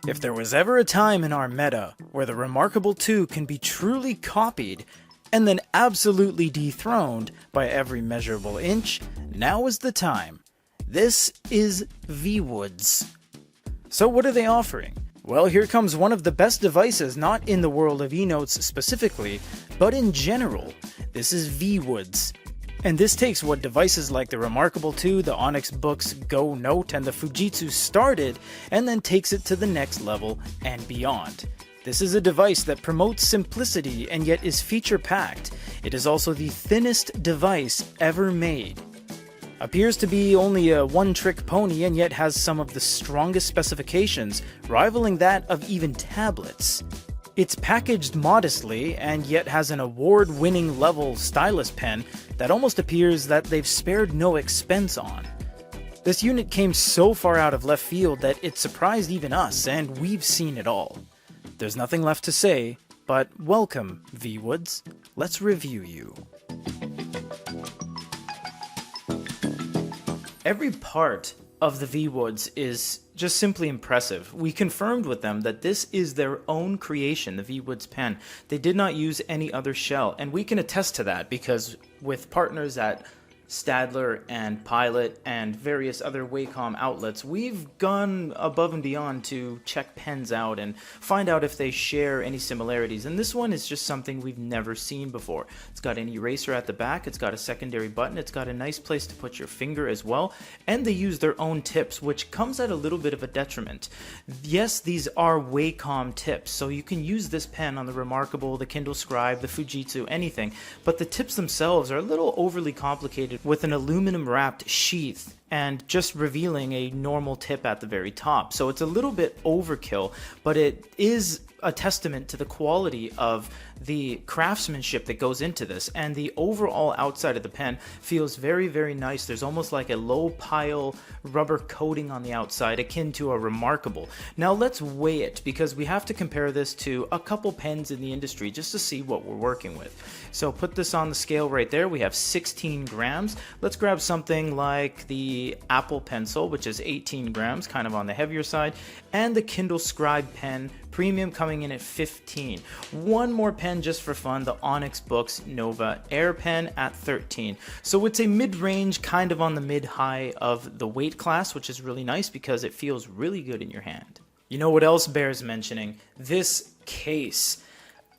If there was ever a time in our meta where the Remarkable 2 can be truly copied and then absolutely dethroned by every measurable inch, now is the time. This is ViWoods. So what are they offering? Well, here comes one of the best devices, not in the world of eNotes specifically, but in general. This is ViWoods. And this takes what devices like the Remarkable 2, the Onyx boox Go Note, and the Fujitsu started, and then takes it to the next level and beyond. This is a device that promotes simplicity and yet is feature-packed. It is also the thinnest device ever made. Appears to be only a one-trick pony and yet has some of the strongest specifications, rivaling that of even tablets. It's packaged modestly and yet has an award-winning level stylus pen that almost appears that they've spared no expense on. This unit came so far out of left field that it surprised even us, and we've seen it all. There's nothing left to say, but welcome, ViWoods. Let's review you. Every part of the ViWoods is just simply impressive. We confirmed with them that this is their own creation, the ViWoods pen. They did not use any other shell, and we can attest to that because with partners at Stadler and Pilot and various other WACOM outlets, we've gone above and beyond to check pens out and find out if they share any similarities. And this one is just something we've never seen before. It's got an eraser at the back, it's got a secondary button, it's got a nice place to put your finger as well, and they use their own tips, which comes at a little bit of a detriment. Yes, these are WACOM tips, so you can use this pen on the Remarkable, the Kindle Scribe, the Fujitsu, anything, but the tips themselves are a little overly complicated with an aluminum wrapped sheath and just revealing a normal tip at the very top. So it's a little bit overkill, but it is a testament to the quality of the craftsmanship that goes into this, and the overall outside of the pen feels very, very nice. There's almost like a low pile rubber coating on the outside akin to a Remarkable. Now let's weigh it because we have to compare this to a couple pens in the industry just to see what we're working with. So put this on the scale right there. We have 16 grams. Let's grab something like the Apple Pencil, which is 18 grams, kind of on the heavier side, and the Kindle Scribe pen Premium coming in at 15. One more pen just for fun, the Onyx boox Nova Air pen at 13. So it's a mid-range, kind of on the mid-high of the weight class, which is really nice because it feels really good in your hand. You know what else bears mentioning? This case.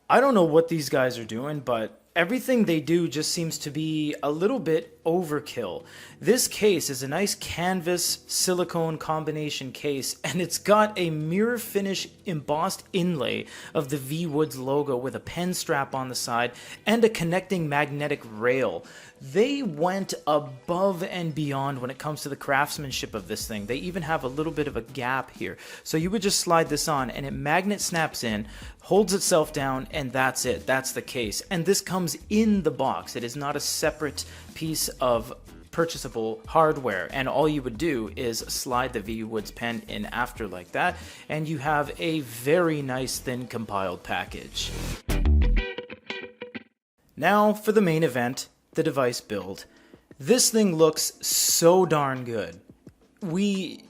I don't know what these guys are doing, but everything they do just seems to be a little bit overkill. This case is a nice canvas silicone combination case, and it's got a mirror finish embossed inlay of the ViWoods logo with a pen strap on the side and a connecting magnetic rail. They went above and beyond when it comes to the craftsmanship of this thing. They even have a little bit of a gap here. So you would just slide this on and it magnet snaps in, holds itself down, and that's it. That's the case. And this comes in the box. It is not a separate piece of purchasable hardware, and all you would do is slide the ViWoods pen in after like that, and you have a very nice thin compiled package. Now for the main event, the device build. This thing looks so darn good. We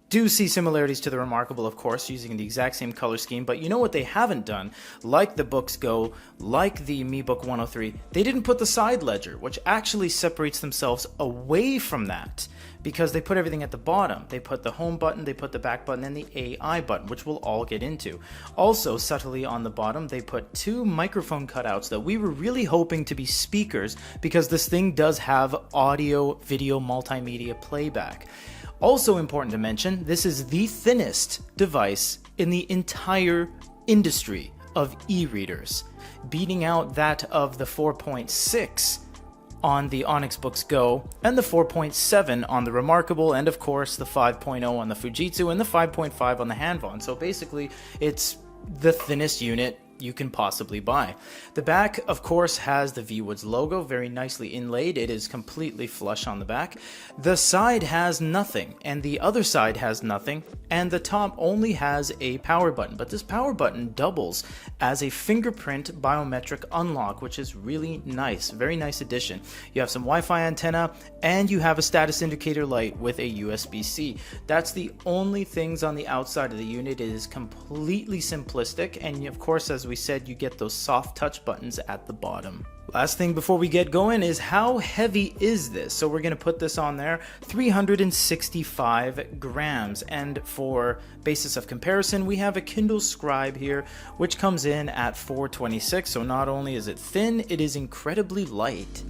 do see similarities to the Remarkable, of course, using the exact same color scheme, but you know what they haven't done? Like the boox Go, like the MeBook 103, they didn't put the side ledger, which actually separates themselves away from that because they put everything at the bottom. They put the home button, they put the back button, and the AI button, which we'll all get into. Also, subtly on the bottom, they put two microphone cutouts that we were really hoping to be speakers because this thing does have audio, video, multimedia playback. Also important to mention, this is the thinnest device in the entire industry of e-readers, beating out that of the 4.6 on the Onyx boox Go and the 4.7 on the Remarkable, and of course the 5.0 on the Fujitsu and the 5.5 on the Hanvon. So basically it's the thinnest unit you can possibly buy. The back, of course, has the ViWoods logo, very nicely inlaid. It is completely flush on the back. The side has nothing, and the other side has nothing, and the top only has a power button. But this power button doubles as a fingerprint biometric unlock, which is really nice. Very nice addition. You have some Wi-Fi antenna, and you have a status indicator light with a USB-C. That's the only things on the outside of the unit. It is completely simplistic, and of course, as we said, you get those soft touch buttons at the bottom. Last thing before we get going is how heavy is this? So we're going to put this on there, 365 grams. And for basis of comparison, we have a Kindle Scribe here, which comes in at 426. So not only is it thin, it is incredibly light.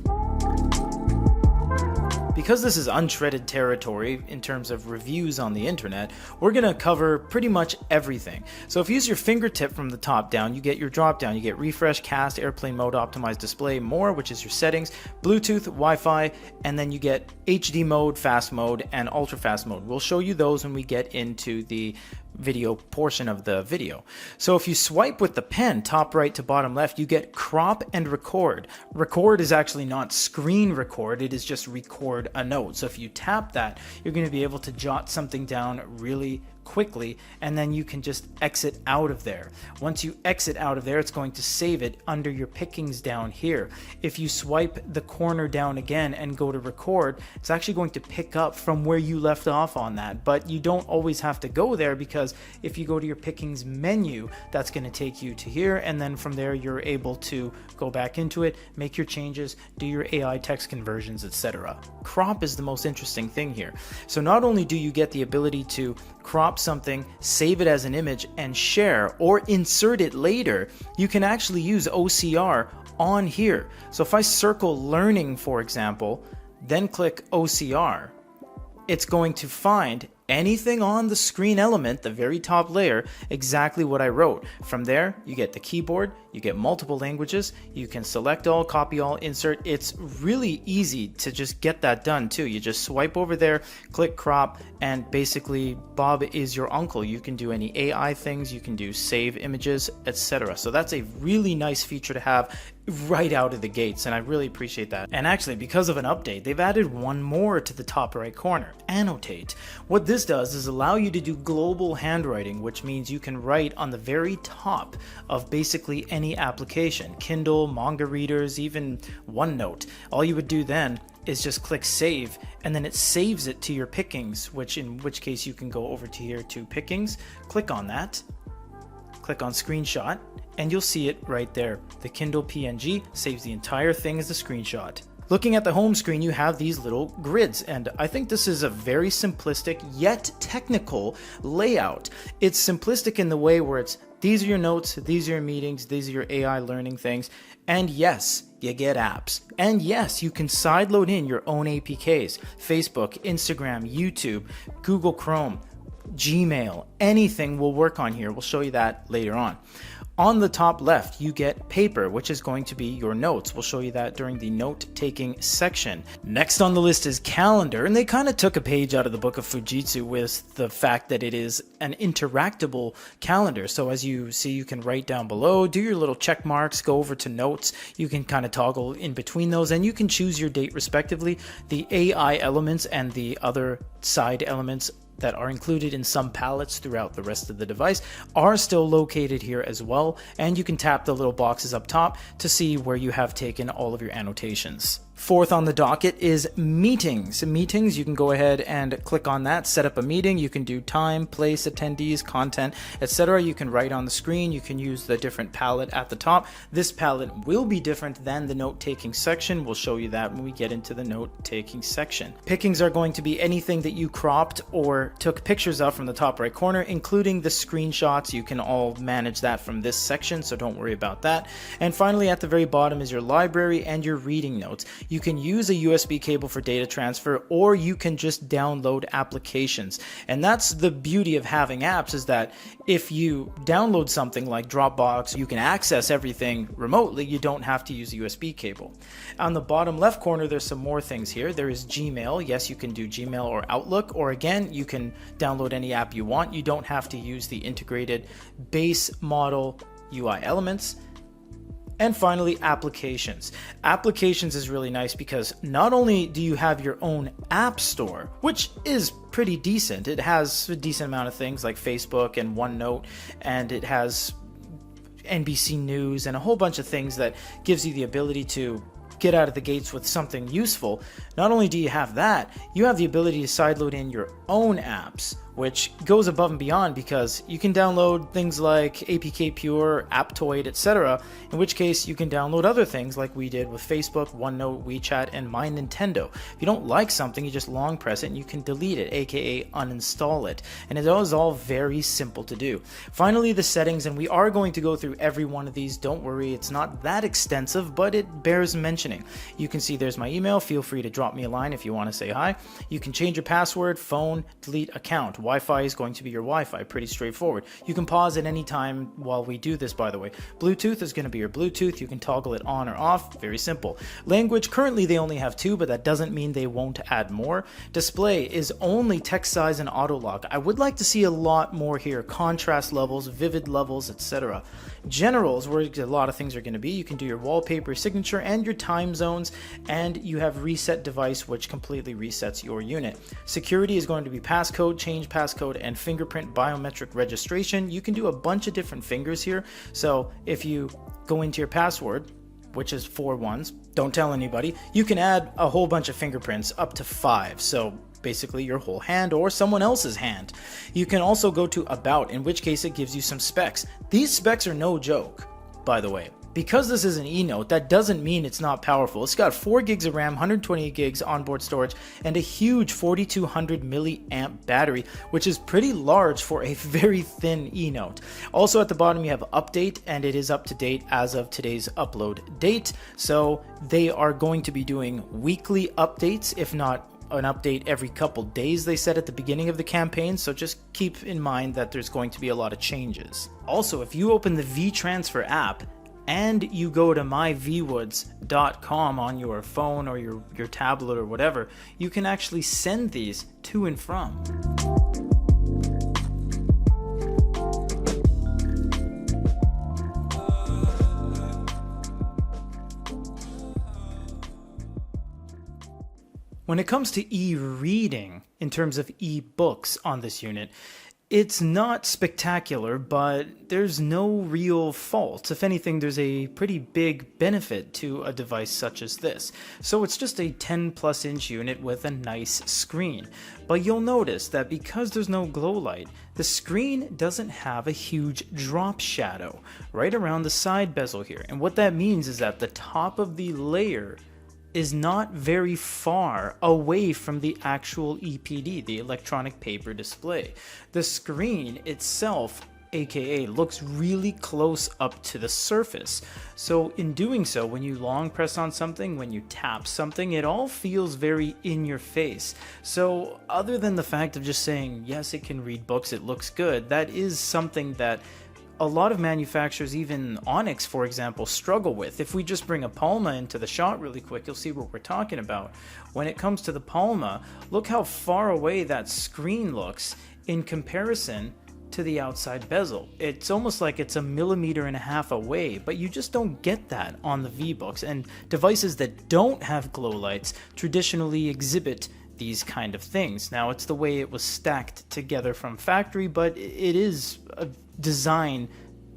Because this is untreaded territory in terms of reviews on the internet, we're going to cover pretty much everything. So if you use your fingertip from the top down, you get your drop down, you get refresh, cast, airplane mode, optimized display, more, which is your settings, Bluetooth, Wi-Fi, and then you get HD mode, fast mode, and ultra fast mode. We'll show you those when we get into the video portion of the video. So if you swipe with the pen top right to bottom left, you get crop and record. Record is actually not screen record, it is just record a note. So if you tap that, you're going to be able to jot something down really quickly, and then you can just exit out of there. Once you exit out of there, it's going to save it under your pickings down here. If you swipe the corner down again and go to record, it's actually going to pick up from where you left off on that, but you don't always have to go there, because if you go to your pickings menu, that's going to take you to here, and then from there you're able to go back into it, make your changes, do your AI text conversions, etc. Crop is the most interesting thing here. So not only do you get the ability to crop something, save it as an image, and share or insert it later, you can actually use OCR on here. So if I circle learning, for example, then click OCR, it's going to find anything on the screen element, the very top layer, exactly what I wrote. From there, you get the keyboard, you get multiple languages, you can select all, copy all, insert. It's really easy to just get that done too. You just swipe over there, click crop, and basically Bob is your uncle. You can do any AI things, you can do save images, etc. So that's a really nice feature to have right out of the gates, and I really appreciate that. And actually, because of an update, they've added one more to the top right corner, annotate. What this does is allow you to do global handwriting, which means you can write on the very top of basically any application, Kindle, manga readers, even OneNote. All you would do then is just click save, and then it saves it to your pickings, in which case you can go over to here to pickings, click on that, click on screenshot, and you'll see it right there. The Kindle PNG saves the entire thing as a screenshot. Looking at the home screen, you have these little grids, and I think this is a very simplistic yet technical layout. It's simplistic in the way where it's, these are your notes, these are your meetings, these are your AI learning things, and yes, you get apps. And yes, you can sideload in your own APKs, Facebook, Instagram, YouTube, Google Chrome, Gmail, anything will work on here. We'll show you that later on. On the top left, you get paper, which is going to be your notes. We'll show you that during the note-taking section. Next on the list is calendar, and they kind of took a page out of the book of Fujitsu with the fact that it is an interactable calendar. So as you see, you can write down below, do your little check marks, go over to notes. You can kind of toggle in between those, and you can choose your date respectively. The AI elements and the other side elements that are included in some palettes throughout the rest of the device are still located here as well, and you can tap the little boxes up top to see where you have taken all of your annotations. Fourth on the docket is meetings. Meetings, you can go ahead and click on that, set up a meeting. You can do time, place, attendees, content, etc. You can write on the screen. You can use the different palette at the top. This palette will be different than the note-taking section. We'll show you that when we get into the note-taking section. Pickings are going to be anything that you cropped or took pictures of from the top right corner, including the screenshots. You can all manage that from this section, so don't worry about that. And finally, at the very bottom is your library and your reading notes. You can use a USB cable for data transfer, or you can just download applications. And that's the beauty of having apps, is that if you download something like Dropbox, you can access everything remotely. You don't have to use a USB cable. On the bottom left corner, there's some more things here. There is Gmail. Yes, you can do Gmail or Outlook, or again, you can download any app you want. You don't have to use the integrated base model UI elements, and finally, applications. Applications is really nice because not only do you have your own app store, which is pretty decent. It has a decent amount of things like Facebook and OneNote, and it has NBC News and a whole bunch of things that gives you the ability to get out of the gates with something useful. Not only do you have that, you have the ability to sideload in your own apps, which goes above and beyond because you can download things like APK Pure, Aptoid, etc. In which case you can download other things like we did with Facebook, OneNote, WeChat, and My Nintendo. If you don't like something, you just long press it and you can delete it, aka uninstall it. And it is all very simple to do. Finally, the settings, and we are going to go through every one of these. Don't worry, it's not that extensive, but it bears mentioning. You can see there's my email. Feel free to drop me a line if you want to say hi. You can change your password, phone, delete account. Wi-Fi is going to be your Wi-Fi, pretty straightforward. You can pause at any time while we do this, by the way. Bluetooth is going to be your Bluetooth. You can toggle it on or off, very simple. Language, currently they only have 2, but that doesn't mean they won't add more. Display is only text size and auto lock. I would like to see a lot more here, contrast levels, vivid levels, etc. Generals, where a lot of things are going to be. You can do your wallpaper, signature, and your time zones, and you have reset device, which completely resets your unit. Security is going to be passcode, change passcode, and fingerprint biometric registration. You can do a bunch of different fingers here. So if you go into your password, which is 4 ones, don't tell anybody, you can add a whole bunch of fingerprints, up to 5. So basically your whole hand or someone else's hand. You can also go to About, in which case it gives you some specs. These specs are no joke, by the way. Because this is an eNote, that doesn't mean it's not powerful. It's got 4 gigs of RAM, 128 gigs onboard storage, and a huge 4200 milliamp battery, which is pretty large for a very thin eNote. Also at the bottom you have Update, and it is up to date as of today's upload date. So they are going to be doing weekly updates, if not an update every couple days, they said at the beginning of the campaign, so just keep in mind that there's going to be a lot of changes. Also, if you open the VTransfer app and you go to myvwoods.com on your phone or your tablet or whatever, you can actually send these to and from. When it comes to e-reading, in terms of e-books on this unit, it's not spectacular, but there's no real faults. If anything, there's a pretty big benefit to a device such as this. So it's just a 10+ inch unit with a nice screen. But you'll notice that because there's no glow light, the screen doesn't have a huge drop shadow right around the side bezel here. And what that means is that the top of the layer is not very far away from the actual EPD, the electronic paper display. The screen itself, aka, looks really close up to the surface. So in doing so, when you long press on something, when you tap something, it all feels very in your face. So other than the fact of just saying, yes, it can read books, it looks good, that is something that a lot of manufacturers, even Onyx for example, struggle with. If we just bring a Palma into the shot really quick, you'll see what we're talking about. When it comes to the Palma, look how far away that screen looks in comparison to the outside bezel. It's almost like it's 1.5 millimeters away, but you just don't get that on the VBooks, and devices that don't have glow lights traditionally exhibit these kind of things. Now, it's the way it was stacked together from factory, but it is a design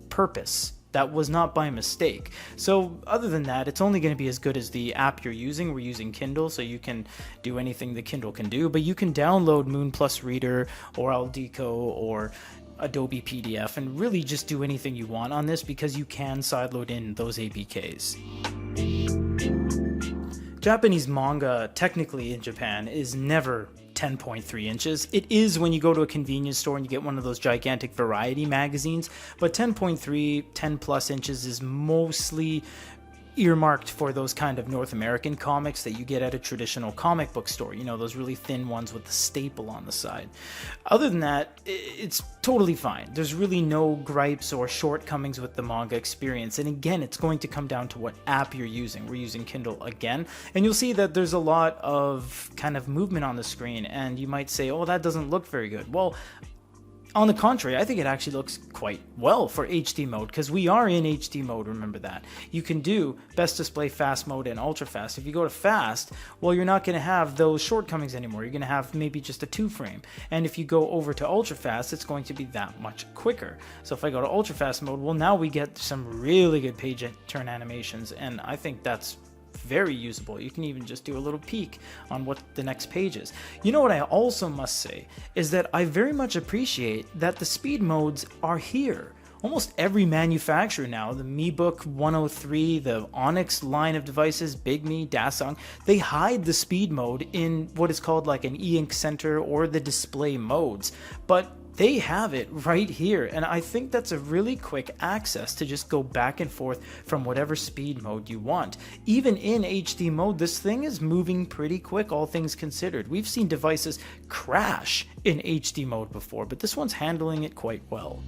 purpose. That was not by mistake. So other than that, it's only going to be as good as the app you're using. We're using Kindle, so you can do anything the Kindle can do, but you can download Moon Plus Reader or Aldeco or Adobe PDF and really just do anything you want on this because you can sideload in those APKs. Japanese manga, technically in Japan, is never 10.3 inches. It is when you go to a convenience store and you get one of those gigantic variety magazines, but 10.3, 10 plus inches is mostly earmarked for those kind of North American comics that you get at a traditional comic book store, you know, those really thin ones with the staple on the side. Other than that, it's totally fine. There's really no gripes or shortcomings with the manga experience, and again, it's going to come down to what app you're using. We're using Kindle again, and you'll see that there's a lot of kind of movement on the screen, and you might say, oh, that doesn't look very good. Well, On the contrary, I think it actually looks quite well for HD mode, because we are in HD mode, remember that. You can do best display, fast mode, and ultra fast. If you go to fast, well, you're not going to have those shortcomings anymore. You're going to have maybe just a 2 frame. And if you go over to ultra fast, it's going to be that much quicker. So if I go to ultra fast mode, well, now we get some really good page turn animations, and I think that's very usable. You can even just do a little peek on what the next page is. You know what I also must say is that I very much appreciate that the speed modes are here. Almost every manufacturer now, the MeBook 103, the Onyx line of devices, bigme, Dasong, they hide the speed mode in what is called like an eink center or the display modes. But they have it right here, and I think that's a really quick access to just go back and forth from whatever speed mode you want. Even in HD mode, this thing is moving pretty quick, all things considered. We've seen devices crash in HD mode before, but this one's handling it quite well.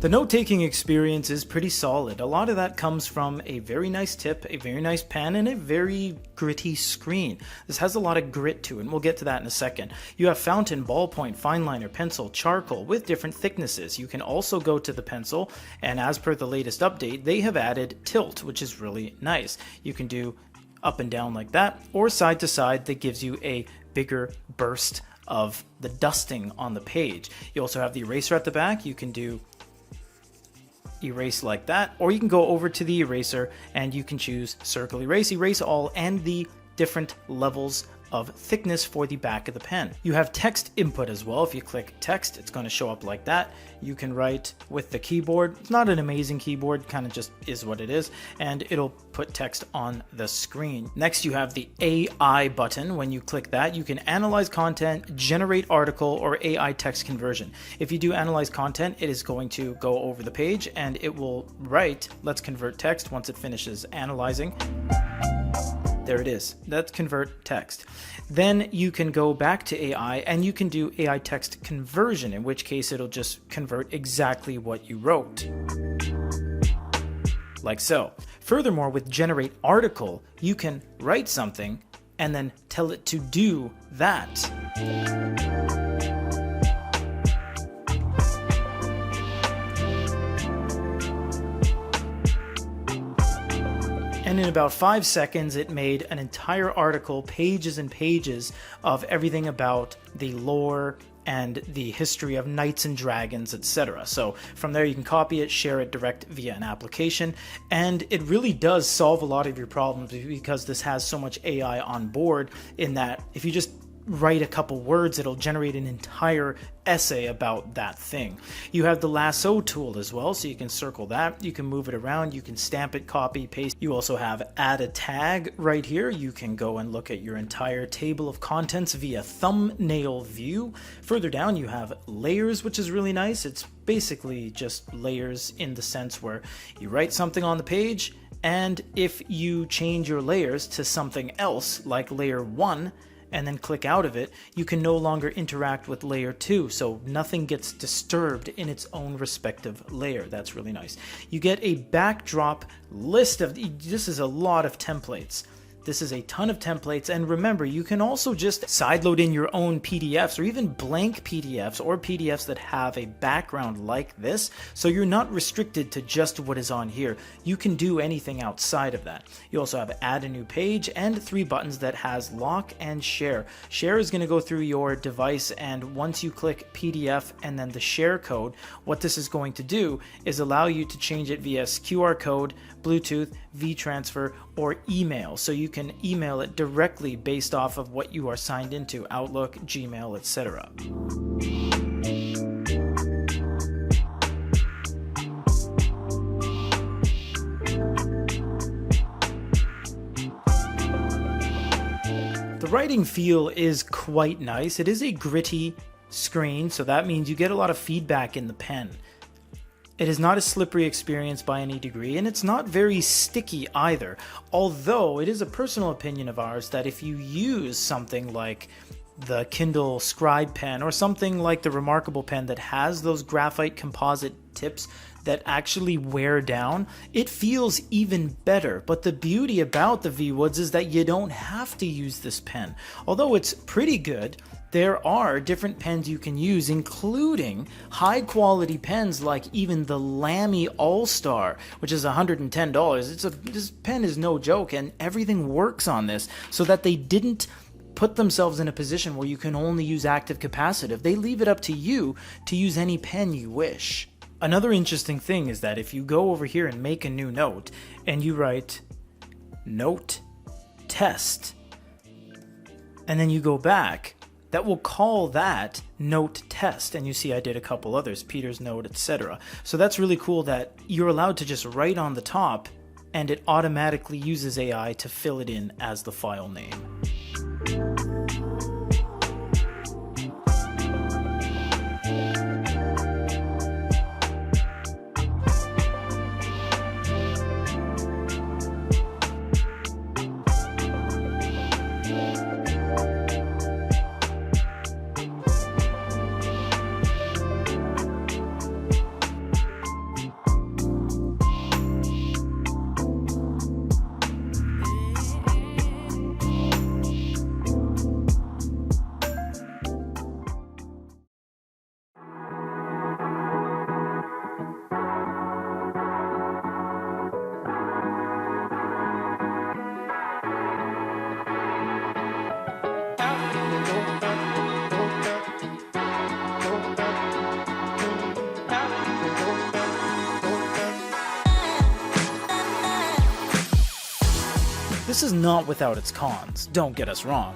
The note-taking experience is pretty solid. A lot of that comes from a very nice tip, a very nice pen, and a very gritty screen. This has a lot of grit to it, and we'll get to that in a second. You have fountain, ballpoint, fine liner, pencil, charcoal with different thicknesses. You can also go to the pencil, and as per the latest update, they have added tilt, which is really nice. You can do up and down like that, or side to side. That gives you a bigger burst of the dusting on the page. You also have the eraser at the back. You can do erase like that, or you can go over to the eraser and you can choose circle erase, erase all, and the different levels of thickness for the back of the pen. You have text input as well. If you click text, it's going to show up like that. You can write with the keyboard. It's not an amazing keyboard, kind of just is what it is, and it'll put text on the screen. Next, you have the AI button. When you click that, you can analyze content, generate article, or AI text conversion. If you do analyze content, it is going to go over the page and it will write, let's convert text once it finishes analyzing. There it is. That's convert text. Then you can go back to AI and you can do AI text conversion, in which case it'll just convert exactly what you wrote. Like so. Furthermore, with generate article, you can write something and then tell it to do that. And in about 5 seconds, it made an entire article, pages and pages of everything about the lore and the history of knights and dragons, etc. So from there you can copy it, share it direct via an application, and it really does solve a lot of your problems because this has so much AI on board, in that if you just write a couple words, it'll generate an entire essay about that thing. You have the lasso tool as well, so you can circle that, you can move it around, you can stamp it, copy, paste. You also have add a tag right here. You can go and look at your entire table of contents via thumbnail view. Further down you have layers, which is really nice. It's basically just layers in the sense where you write something on the page, and if you change your layers to something else like layer 1 and then click out of it, you can no longer interact with layer 2, so nothing gets disturbed in its own respective layer. That's really nice. You get a backdrop list of, this is a lot of templates. This is a ton of templates, and remember, you can also just sideload in your own PDFs or even blank PDFs or PDFs that have a background like this, so you're not restricted to just what is on here. You can do anything outside of that. You also have add a new page and 3 buttons that has lock and share. Share is going to go through your device, and once you click PDF and then the share code, what this is going to do is allow you to change it via QR code, Bluetooth, V-transfer, or email. So you can email it directly based off of what you are signed into, Outlook, Gmail, etc. The writing feel is quite nice. It is a gritty screen, so that means you get a lot of feedback in the pen. It is not a slippery experience by any degree, and it's not very sticky either, although it is a personal opinion of ours that if you use something like the Kindle Scribe pen or something like the Remarkable pen that has those graphite composite tips, that actually wear down, it feels even better. But the beauty about the ViWoods is that you don't have to use this pen. Although it's pretty good, there are different pens you can use, including high quality pens like even the Lamy All-Star, which is $110. This pen is no joke, and everything works on this so that they didn't put themselves in a position where you can only use active capacitive. They leave it up to you to use any pen you wish. Another interesting thing is that if you go over here and make a new note and you write note test and then you go back, that will call that note test. And you see I did a couple others, Peter's note, etc. So that's really cool that you're allowed to just write on the top and it automatically uses AI to fill it in as the file name. This is not without its cons, don't get us wrong.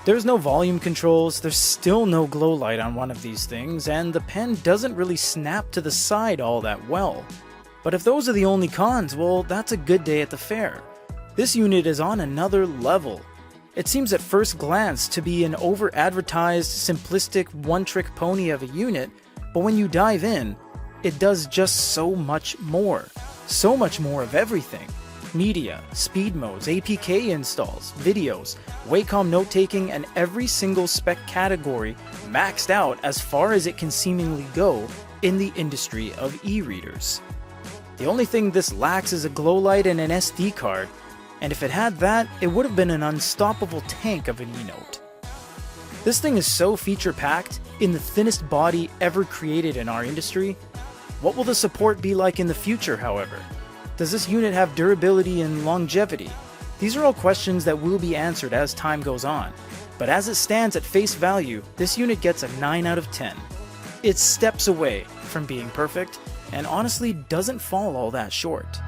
There's no volume controls, there's still no glow light on one of these things, and the pen doesn't really snap to the side all that well. But if those are the only cons, well, that's a good day at the fair. This unit is on another level. It seems at first glance to be an over-advertised, simplistic, one-trick pony of a unit, but when you dive in, it does just so much more. So much more of everything. Media, speed modes, APK installs, videos, WACOM note-taking, and every single spec category maxed out as far as it can seemingly go in the industry of e-readers. The only thing this lacks is a glow light and an SD card, and if it had that, it would have been an unstoppable tank of an e-note. This thing is so feature-packed, in the thinnest body ever created in our industry. What will the support be like in the future, however? Does this unit have durability and longevity? These are all questions that will be answered as time goes on, but as it stands at face value, this unit gets a 9 out of 10. It's steps away from being perfect, and honestly doesn't fall all that short.